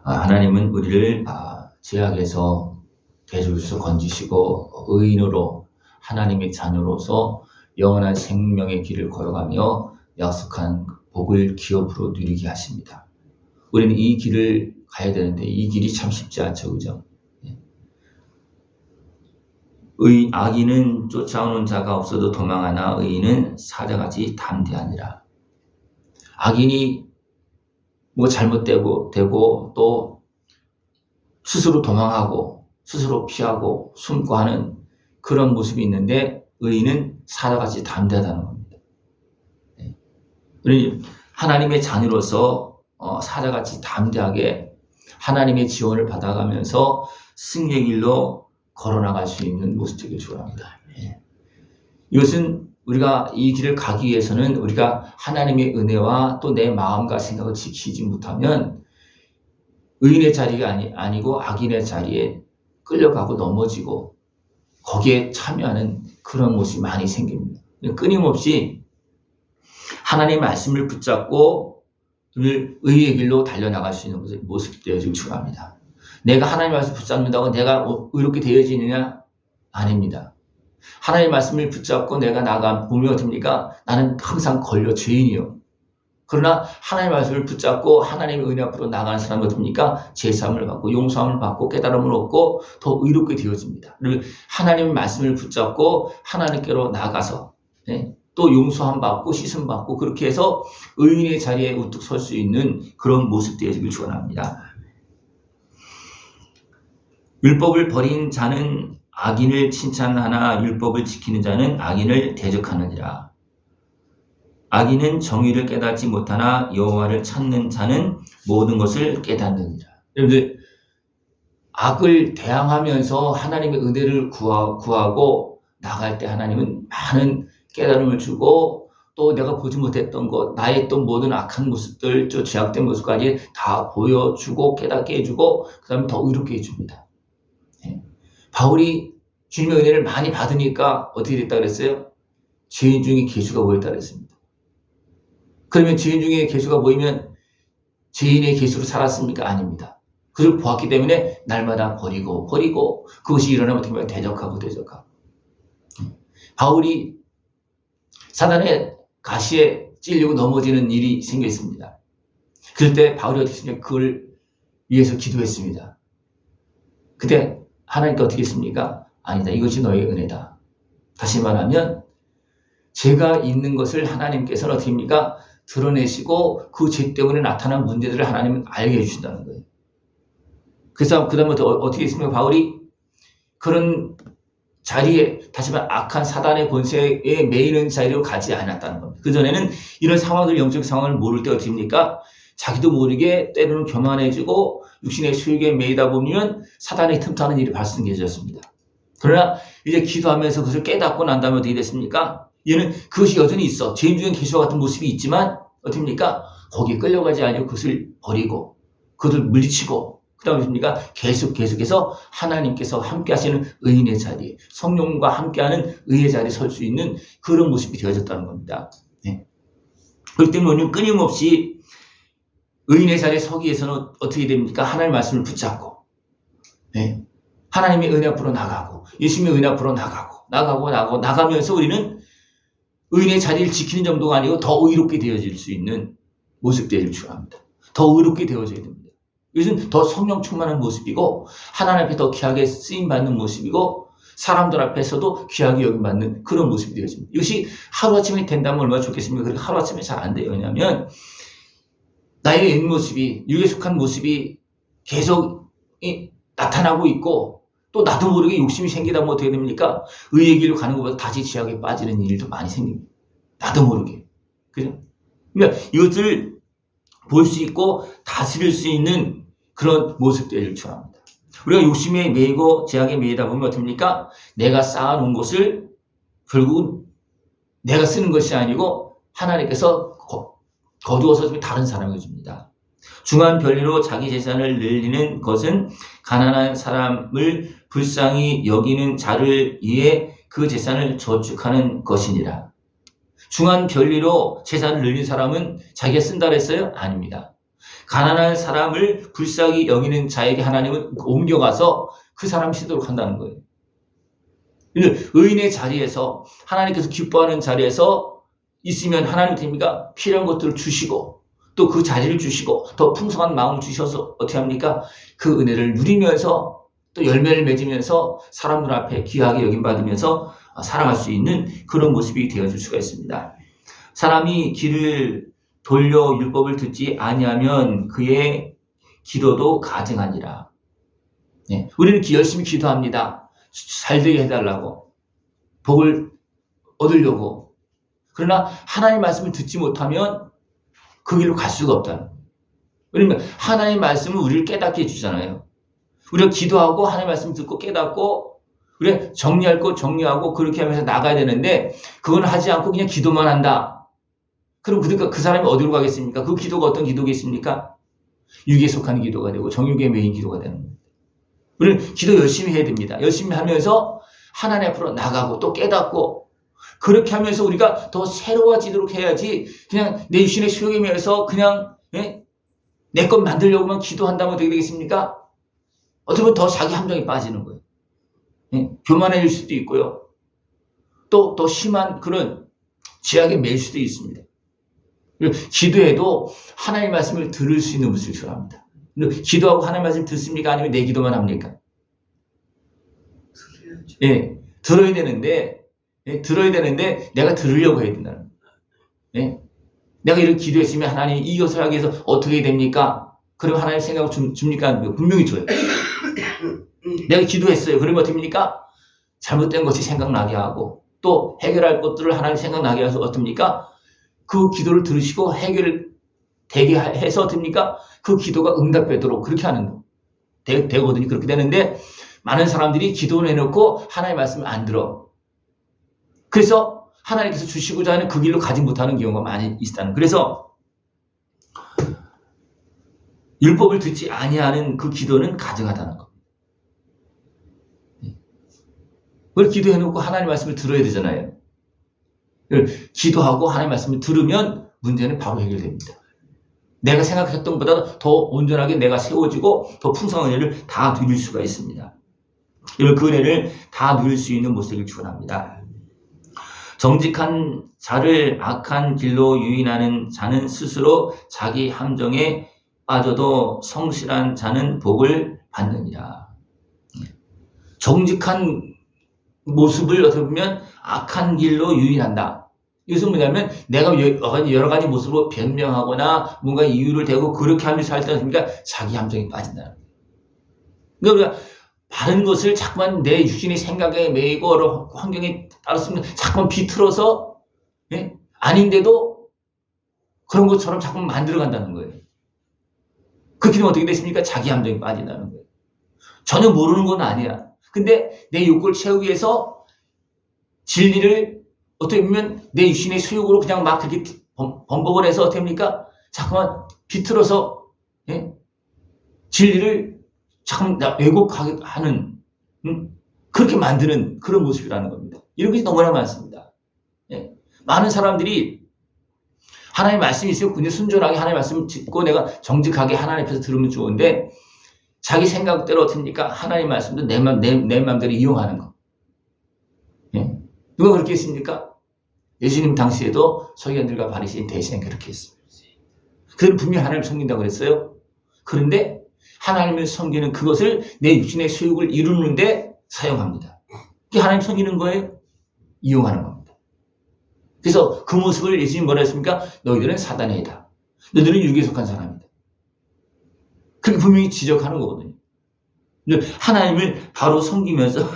하나님은 우리를 죄악에서 대적에서 건지시고 의인으로 하나님의 자녀로서 영원한 생명의 길을 걸어가며 약속한 복을 기업으로 누리게 하십니다. 우리는 이 길을 가야 되는데 이 길이 참 쉽지 않죠, 그죠? 악인은 쫓아오는 자가 없어도 도망하나 의인은 사자같이 담대하니라. 악인이 뭐 잘못되고 또 스스로 도망하고 스스로 피하고 숨고 하는 그런 모습이 있는데 의인은 사자같이 담대하다는 겁니다. 우리 하나님의 자녀로서 사자같이 담대하게 하나님의 지원을 받아가면서 승리의 길로 걸어나갈 수 있는 모습 되길 축원합니다. 이것은 우리가 이 길을 가기 위해서는 우리가 하나님의 은혜와 또 내 마음과 생각을 지키지 못하면 의인의 자리가 아니고 악인의 자리에 끌려가고 넘어지고 거기에 참여하는 그런 모습이 많이 생깁니다. 끊임없이 하나님의 말씀을 붙잡고 의의 길로 달려나갈 수 있는 모습이 되어지길 축원합니다. 내가 하나님의 말씀을 붙잡는다고 내가 의롭게 되어지느냐? 아닙니다. 하나님의 말씀을 붙잡고 내가 나가보면 어떻습니까? 나는 항상 걸려 죄인이요. 그러나 하나님의 말씀을 붙잡고 하나님의 은혜 앞으로 나가는 사람은 어떻습니까? 제사함을 받고 용서함을 받고 깨달음을 얻고 더 의롭게 되어집니다. 하나님의 말씀을 붙잡고 하나님께로 나가서 또 용서함 받고 씻음 받고 그렇게 해서 의인의 자리에 우뚝 설 수 있는 그런 모습 되어지길 축원합니다. 율법을 버린 자는 악인을 칭찬하나 율법을 지키는 자는 악인을 대적하느니라. 악인은 정의를 깨닫지 못하나 여호와를 찾는 자는 모든 것을 깨닫느니라. 여러분들 악을 대항하면서 하나님의 은혜를 구하고 나갈 때 하나님은 많은 깨달음을 주고 또 내가 보지 못했던 것, 나의 또 모든 악한 모습들, 저 죄악된 모습까지 다 보여주고 깨닫게 해주고 그 다음에 더 의롭게 해줍니다. 바울이 주님의 은혜를 많이 받으니까 어떻게 됐다 그랬어요? 죄인 중에 계수가 모였다 그랬습니다. 그러면 죄인 중에 계수가 모이면 죄인의 계수로 살았습니까? 아닙니다. 그를 보았기 때문에 날마다 버리고 그것이 일어나면 어떻게 보면 대적하고 바울이 사단의 가시에 찔리고 넘어지는 일이 생겼습니다. 그럴 때 바울이 어떻게 했습니까? 그걸 위해서 기도했습니다. 그때 하나님께 어떻게 했습니까? 아니다. 이것이 너의 은혜다. 다시 말하면 죄가 있는 것을 하나님께서는 어떻게 합니까? 드러내시고 그 죄 때문에 나타난 문제들을 하나님은 알게 해주신다는 거예요. 그래서 그 다음부터 어떻게 했습니까? 바울이 그런 자리에 다시 말해 악한 사단의 권세에 매이는 자리로 가지 않았다는 겁니다. 그전에는 이런 상황들, 영적 상황을 모를 때 어떻게 합니까? 자기도 모르게 때로는 교만해지고 육신의 수욕에 매이다 보면 사단의 틈타는 일이 발생해졌습니다. 그러나 이제 기도하면서 그것을 깨닫고 난 다음에 어떻게 됐습니까? 얘는 그것이 여전히 있어. 죄인 중에 계수와 같은 모습이 있지만 어떻게 합니까? 거기에 끌려가지 아니고 그것을 버리고 그것을 물리치고 그 다음에 뭡니까? 계속해서 하나님께서 함께 하시는 의인의 자리에 성령과 함께하는 의의 자리에 설 수 있는 그런 모습이 되어졌다는 겁니다. 그렇기 때문에 오늘 끊임없이 의인의 자리에 서기 위해서는 어떻게 됩니까? 하나님의 말씀을 붙잡고 하나님의 은혜 앞으로 나가고 예수님의 은혜 앞으로 나가면서 우리는 의인의 자리를 지키는 정도가 아니고 더 의롭게 되어질 수 있는 모습 되기를 축원합니다. 더 의롭게 되어져야 됩니다. 이것은 더 성령 충만한 모습이고 하나님 앞에 더 귀하게 쓰임받는 모습이고 사람들 앞에서도 귀하게 여김받는 그런 모습이 되어집니다. 이것이 하루아침에 된다면 얼마나 좋겠습니까? 그런데 하루아침에 잘 안 돼요. 왜냐하면 나의 옛 모습이, 육에 속한 모습이 계속 나타나고 있고 또 나도 모르게 욕심이 생기다 보면 어떻게 됩니까? 의의 길로 가는 것보다 다시 죄악에 빠지는 일도 많이 생깁니다. 나도 모르게. 그죠? 그러니까 이것을 볼 수 있고 다스릴 수 있는 그런 모습들을 축원합니다. 우리가 욕심에 매이고 죄악에 매이다 보면 어떻습니까? 내가 쌓아놓은 것을 결국은 내가 쓰는 것이 아니고 하나님께서 거두어서 다른 사람에게 줍니다. 중한 별리로 자기 재산을 늘리는 것은 가난한 사람을 불쌍히 여기는 자를 위해 그 재산을 저축하는 것이니라. 중한 별리로 재산을 늘린 사람은 자기가 쓴다 그랬어요? 아닙니다. 가난한 사람을 불쌍히 여기는 자에게 하나님은 옮겨가서 그 사람 시도록 한다는 거예요. 의인의 자리에서 하나님께서 기뻐하는 자리에서 있으면 하나님 됩니까? 필요한 것들을 주시고 또 그 자리를 주시고 더 풍성한 마음을 주셔서 어떻게 합니까? 그 은혜를 누리면서 또 열매를 맺으면서 사람들 앞에 귀하게 여김받으면서 살아갈 수 있는 그런 모습이 되어줄 수가 있습니다. 사람이 귀를 돌려 율법을 듣지 아니하면 그의 기도도 가증하니라. 네, 우리는 열심히 기도합니다. 잘되게 해달라고, 복을 얻으려고. 그러나 하나님의 말씀을 듣지 못하면 그 길로 갈 수가 없다는. 왜냐면 하나님의 말씀은 우리를 깨닫게 해주잖아요. 우리가 기도하고 하나님의 말씀 듣고 깨닫고 우리가 정리할 거 정리하고 그렇게 하면서 나가야 되는데 그건 하지 않고 그냥 기도만 한다. 그럼 그 사람이 어디로 가겠습니까? 그 기도가 어떤 기도겠습니까? 육에 속한 기도가 되고 정욕에 매인 기도가 되는 겁니다. 우리는 기도 열심히 해야 됩니다. 열심히 하면서 하나님 앞으로 나가고 또 깨닫고 그렇게 하면서 우리가 더 새로워지도록 해야지 그냥 내 육신의 수욕에 매여서 그냥 내 것 만들려고만 기도한다면 어떻게 되겠습니까? 어떻게 보면 더 자기 함정에 빠지는 거예요. 교만해질 수도 있고요. 또 더 심한 그런 죄악에 매일 수도 있습니다. 기도해도 하나님의 말씀을 들을 수 있는 모습을 필요합니다. 기도하고 하나님의 말씀을 듣습니까? 아니면 내 기도만 합니까? 들어야 되는데 내가 들으려고 해야 된다는 거예요. 내가 이렇게 기도했으면 하나님 이것을 하기 위해서 어떻게 됩니까? 그러면 하나님 생각을 줍니까? 분명히 줘요. 내가 기도했어요. 그러면 어떻습니까? 잘못된 것이 생각나게 하고 또 해결할 것들을 하나님 생각나게 해서 어떻습니까? 그 기도를 들으시고 해결을 되게 해서 어떻습니까? 그 기도가 응답되도록 그렇게 하는 거. 되거든요. 그렇게 되는데 많은 사람들이 기도를 해놓고 하나님의 말씀을 안 들어. 그래서 하나님께서 주시고자 하는 그 길로 가지 못하는 경우가 많이 있다는. 그래서 율법을 듣지 아니하는 그 기도는 가증하다는 겁니다. 그걸 기도해놓고 하나님 말씀을 들어야 되잖아요. 기도하고 하나님 말씀을 들으면 문제는 바로 해결됩니다. 내가 생각했던 것보다 더 온전하게 내가 세워지고 더 풍성한 은혜를 다 누릴 수가 있습니다. 그 은혜를 다 누릴 수 있는 모습을 축원합니다. 정직한 자를 악한 길로 유인하는 자는 스스로 자기 함정에 빠져도 성실한 자는 복을 받느니라. 정직한 모습을 어떻게 보면 악한 길로 유인한다. 이것은 뭐냐면 내가 여러 가지 모습으로 변명하거나 뭔가 이유를 대고 그렇게 하면서 할 때는 자기 함정에 빠진다는 거예요. 그러니까 우리가 바른 것을 자꾸만 내 육신의 생각에 매이고 환경에 따랐으면 자꾸만 비틀어서 아닌데도 그런 것처럼 자꾸만 만들어간다는 거예요. 그렇게 되면 어떻게 됐습니까? 자기 함정에 빠진다는 거예요. 전혀 모르는 건 아니야. 근데 내 욕구를 채우기 위해서 진리를 어떻게 보면 내 육신의 수욕으로 그냥 막 그렇게 번복을 해서 어떻게 합니까? 자꾸만 비틀어서 진리를 자꾸 왜곡하게 하는 그렇게 만드는 그런 모습이라는 겁니다. 이런 것이 너무나 많습니다. 많은 사람들이 하나님의 말씀이 있으면 그냥 순전하게 하나님의 말씀을 듣고 내가 정직하게 하나님 앞에서 들으면 좋은데 자기 생각대로 어떻습니까? 하나님의 말씀도 내 마음대로 이용하는 거. 누가 그렇게 했습니까? 예수님 당시에도 서기관들과 바리새인 대신에 그렇게 했습니다. 그들은 분명히 하나님을 섬긴다고 그랬어요. 그런데 하나님을 섬기는 그것을 내 육신의 수욕을 이루는데 사용합니다. 그게 하나님 섬기는 거예요? 이용하는 겁니다. 그래서 그 모습을 예수님 뭐라 했습니까? 너희들은 사단의 애다. 너희들은 육에 속한 사람이다. 그렇게 분명히 지적하는 거거든요. 하나님을 바로 섬기면서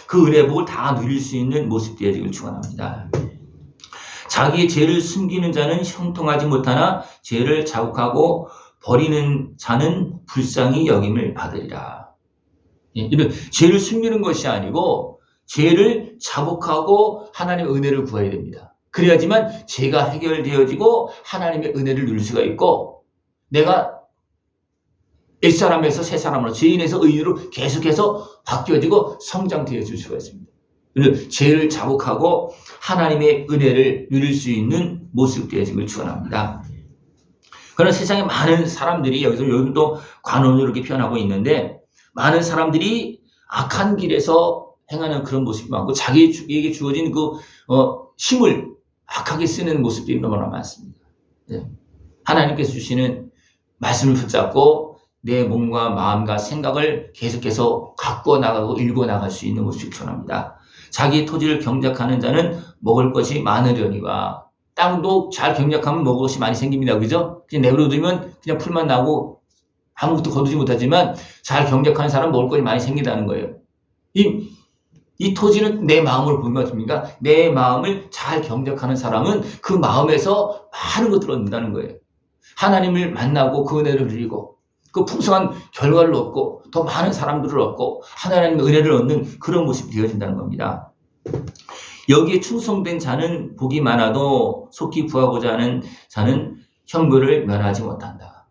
그 은혜의 복을 다 누릴 수 있는 모습 되어지길 축원합니다. 자기의 죄를 숨기는 자는 형통하지 못하나 죄를 자욱하고 버리는 자는 불쌍히 여김을 받으리라. 죄를 숨기는 것이 아니고 죄를 자복하고 하나님의 은혜를 구해야 됩니다. 그래야지만 죄가 해결되어지고 하나님의 은혜를 누릴 수가 있고 내가 옛사람에서 새사람으로 죄인에서 의인으로 계속해서 바뀌어지고 성장되어질 수가 있습니다. 죄를 자복하고 하나님의 은혜를 누릴 수 있는 모습 되어짐을 축원합니다. 그런 세상에 많은 사람들이 여기서 요즘도 관원으로 이렇게 표현하고 있는데 많은 사람들이 악한 길에서 행하는 그런 모습이 많고 자기에게 주어진 힘을 악하게 쓰는 모습들이 너무나 많습니다. 네. 하나님께서 주시는 말씀을 붙잡고 내 몸과 마음과 생각을 계속해서 갖고 나가고 읽어 나갈 수 있는 모습을 추천합니다. 자기 토지를 경작하는 자는 먹을 것이 많으려니와 땅도 잘 경작하면 먹을 것이 많이 생깁니다. 그죠? 그냥 내버려두면 그냥 풀만 나고 아무것도 거두지 못하지만 잘 경작하는 사람은 먹을 것이 많이 생긴다는 거예요. 이 토지는 내 마음을 보는 것 같습니까? 내 마음을 잘 경작하는 사람은 그 마음에서 많은 것들을 얻는다는 거예요. 하나님을 만나고 그 은혜를 누리고 그 풍성한 결과를 얻고 더 많은 사람들을 얻고 하나님의 은혜를 얻는 그런 모습이 되어진다는 겁니다. 여기에 충성된 자는 복이 많아도 속히 구하고자 하는 자는 형벌을 면하지 못한다.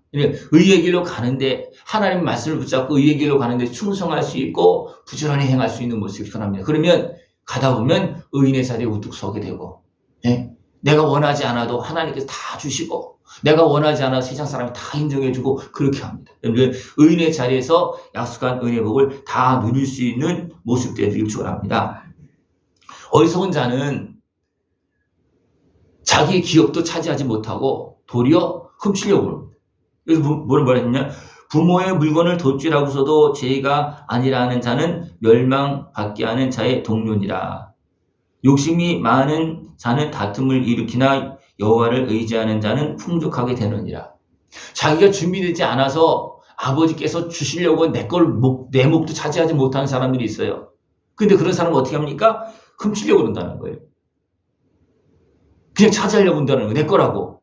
의의 길로 가는데 하나님 말씀을 붙잡고 의의 길로 가는데 충성할 수 있고 부지런히 행할 수 있는 모습이 변합니다. 그러면 가다 보면 의인의 자리에 우뚝 서게 되고 내가 원하지 않아도 하나님께서 다 주시고 내가 원하지 않아도 세상 사람이 다 인정해주고 그렇게 합니다. 여러분 의인의 자리에서 약속한 은혜 복을 다 누릴 수 있는 모습 되기를 축원합니다. 어리석은 자는 자기의 기업도 차지하지 못하고 도리어 훔치려고 합니다. 그래서 뭐라 했냐? 부모의 물건을 도둑질하고서도 죄가 아니라는 자는 멸망받게 하는 자의 동료니라. 욕심이 많은 자는 다툼을 일으키나 여호와를 의지하는 자는 풍족하게 되느니라. 자기가 준비되지 않아서 아버지께서 주시려고 내 목도 차지하지 못하는 사람들이 있어요. 근데 그런 사람은 어떻게 합니까? 훔치려고 그런다는 거예요. 그냥 차지하려고 한다는 거예요. 내 거라고.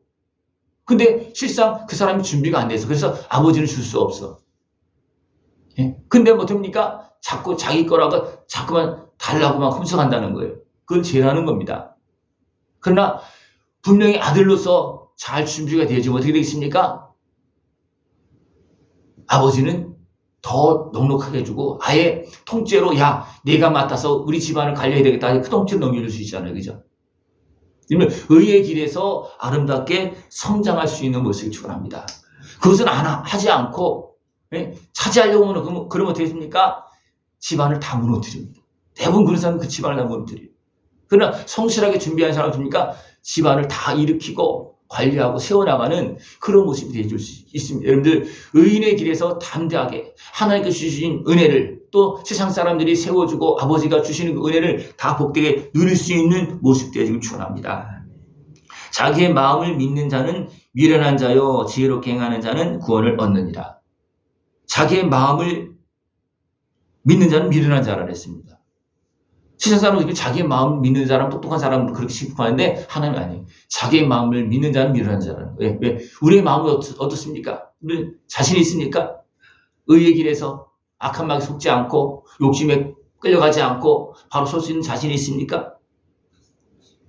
근데 실상 그 사람이 준비가 안 돼서 그래서 아버지는 줄 수 없어. 근데 뭐 됩니까? 자꾸 자기 거라고 자꾸만 달라고 막 훔쳐간다는 거예요. 그건 죄라는 겁니다. 그러나 분명히 아들로서 잘 준비가 되어지면 어떻게 되겠습니까? 아버지는 더 넉넉하게 해주고 아예 통째로 야 내가 맡아서 우리 집안을 관리해야 되겠다 그 통째로 넘겨줄 수 있잖아요. 그죠? 의의 길에서 아름답게 성장할 수 있는 모습을 축원합니다. 그것은 하지 않고 차지하려고 하면 그러면 어떻게 됩니까? 집안을 다 무너뜨립니다. 대부분 그런 사람은 그 집안을 다 무너뜨려요. 그러나 성실하게 준비한 사람은 뭡니까? 집안을 다 일으키고 관리하고 세워나가는 그런 모습이 되어줄 수 있습니다. 여러분들 의인의 길에서 담대하게 하나님께서 주신 은혜를 또 세상 사람들이 세워주고 아버지가 주시는 그 은혜를 다 복되게 누릴 수 있는 모습 되어지길 축원합니다. 자기의 마음을 믿는 자는 미련한 자요 지혜롭게 행하는 자는 구원을 얻느니라. 자기의 마음을 믿는 자는 미련한 자라 그랬습니다. 세상 사람들이 자기의 마음을 믿는 사람, 똑똑한 사람을 그렇게 취급하는데 하나님 아니에요. 자기의 마음을 믿는 자는 미련한 자라는 거예요. 왜? 우리의 마음은 어떻습니까? 우리 자신이 있습니까? 의의 길에서 악한 마음에 속지 않고 욕심에 끌려가지 않고 바로 설 수 있는 자신이 있습니까?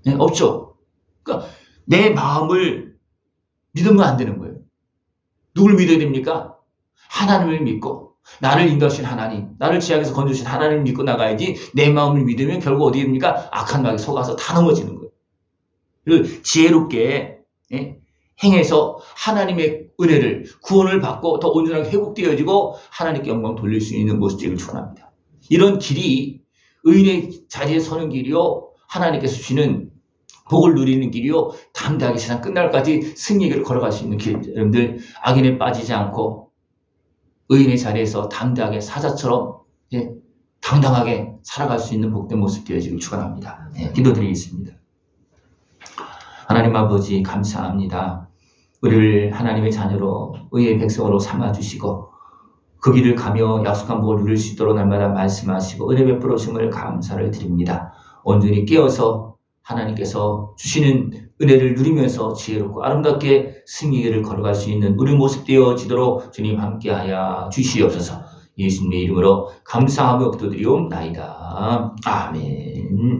네, 없죠. 그러니까 내 마음을 믿으면 안 되는 거예요. 누굴 믿어야 됩니까? 하나님을 믿고 나를 인도하신 하나님, 나를 지하에서 건져주신 하나님을 믿고 나가야지 내 마음을 믿으면 결국 어디에 됩니까? 악한 마음에 속아서 다 넘어지는 거예요. 그 지혜롭게 행해서 하나님의 은혜를 구원을 받고 더 온전하게 회복되어지고 하나님께 영광 돌릴 수 있는 모습들을 축원합니다. 이런 길이 의인의 자리에 서는 길이요 하나님께서 주시는 복을 누리는 길이요 담대하게 세상 끝날까지 승리의 길을 걸어갈 수 있는 길입니다. 여러분들 악인에 빠지지 않고 의인의 자리에서 담대하게 사자처럼 당당하게 살아갈 수 있는 복된 모습 되어지길 축원합니다. 기도드리겠습니다. 하나님 아버지 감사합니다. 우리를 하나님의 자녀로 의의 백성으로 삼아주시고 그 길을 가며 약속한 복을 누릴 수 있도록 날마다 말씀하시고 은혜 베풀어 주심을 감사를 드립니다. 온전히 깨어서 하나님께서 주시는 은혜를 누리면서 지혜롭고 아름답게 승리를 걸어갈 수 있는 우리 모습 되어지도록 주님 함께하여 주시옵소서. 예수님의 이름으로 감사하며 기도드리옵나이다. 아멘.